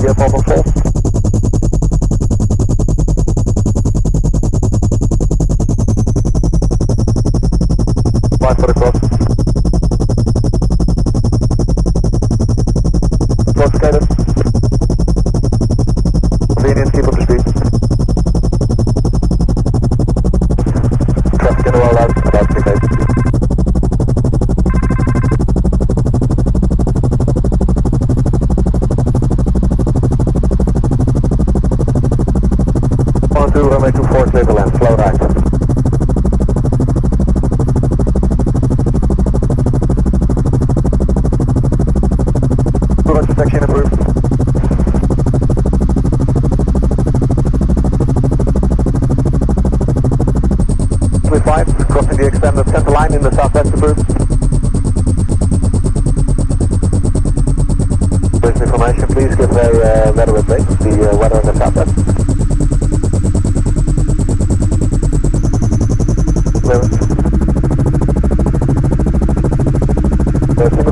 the problem solved. Fine for the cross. Cross skated. Convenience, keep up the speed. Traffic in the well out, about 6-8. Runway 24, clear to land, slow right. Coolant protection approved. With 5, crossing the extended center line in the southwest approved. First information, please give a weather update, the weather in the southwest. Single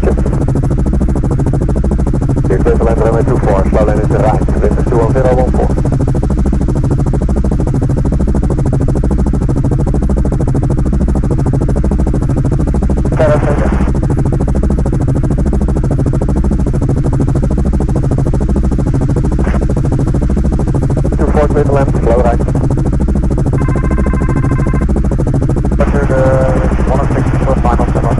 chip. Clear to land runway 24, slow lane is the right, wind is 21014. Clear to land, slow right. Roger the 106 for final send-off.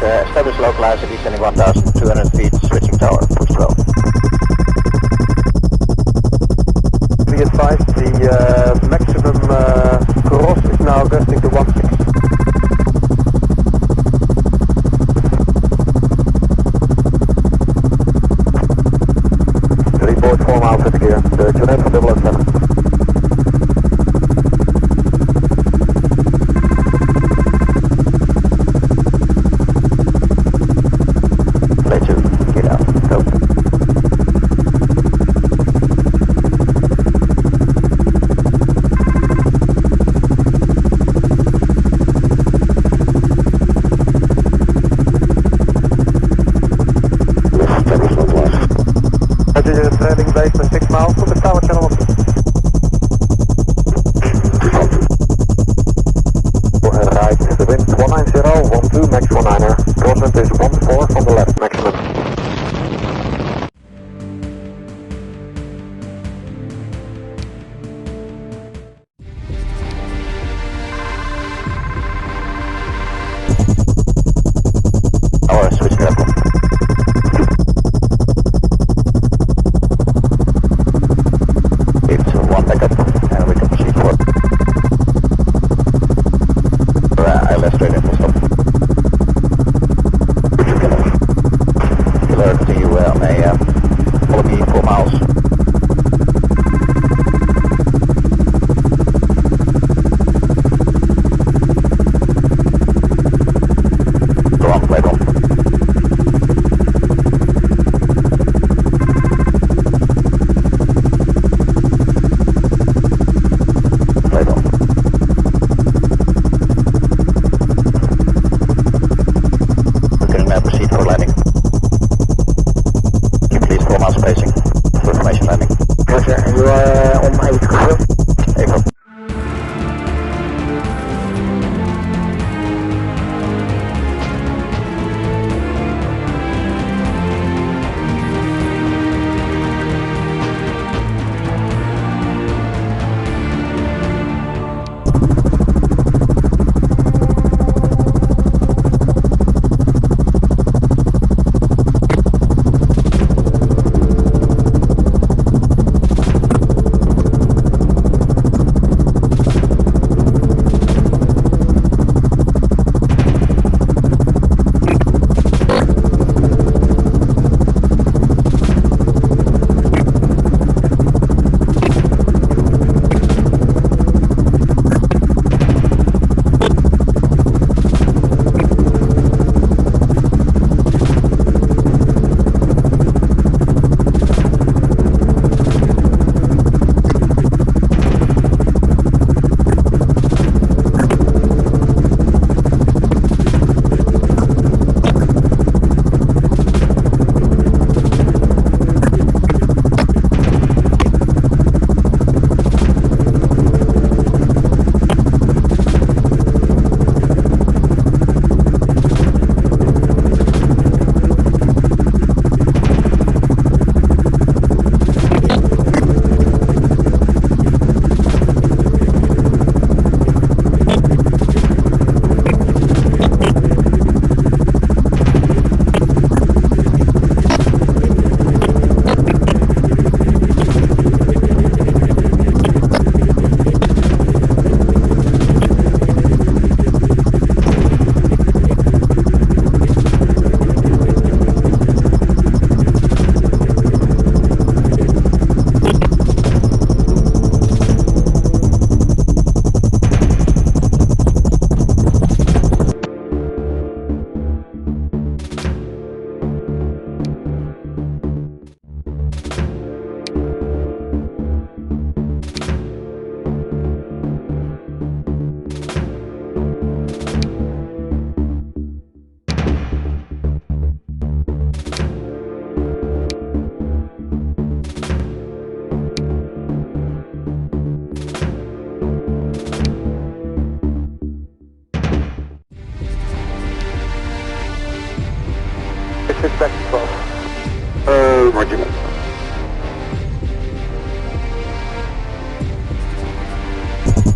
establish localizer descending 1,200 feet, switching tower, push 12. Be advised, the maximum cross is now gusting to 16. Report 4 miles at the gear, the Junaid for 007. Landing base by 6 miles from the tower channel. Right, the wind 190, 12, max 19er. Crosswind is 14 from the left, maximum. Tower, switch level. Backup, and we can proceed forward. ILS straight in, full stop. Killer, continue on a follow me 4 miles. Go on, right on. Proceed for landing. Keep please 4 miles spacing for formation landing. Roger, and you are on 8 confirm? April. Back to 12. Roger.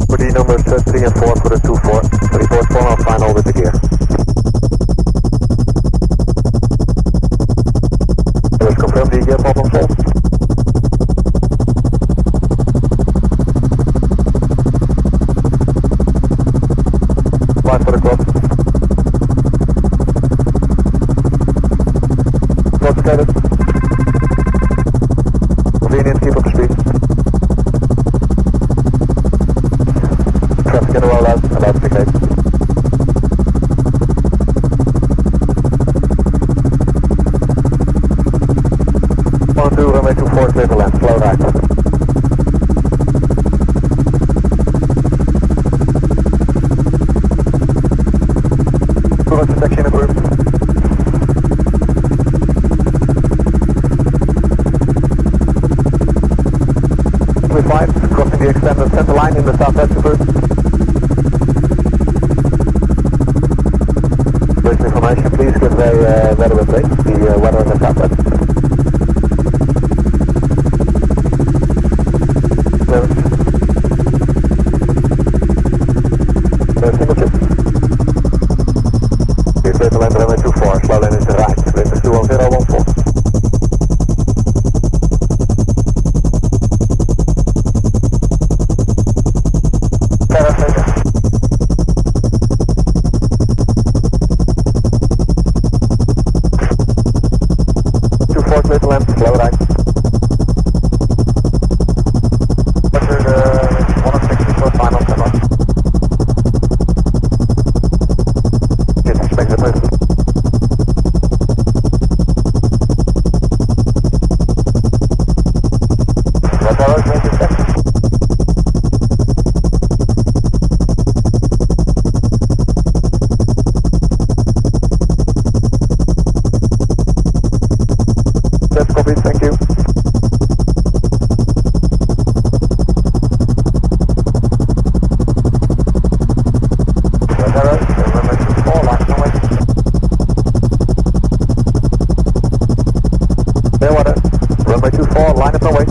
For the numbers 3 and 4 for the 2-4. Report 4 final with the gear. the problem solved. Line for the cross. Cross scattered. Convenient, keep up speed. Traffic in the rollout, about 68. 12, runway 24, clear to land, slow right. Towards section approved. With 5, crossing the extended center line in the southwest approved. With information, please give a weather update, the weather in the southwest. Single chip. Clear to land runway 24, slow lane is the right, wind is 21014. Parasator. 24, clear to land, slow right. Roger, the 106 for final summer. Expect the person. What are those major steps? That's copied, thank you. What are those? Runway 24, line up away. Clear water. Runway 24, line up away.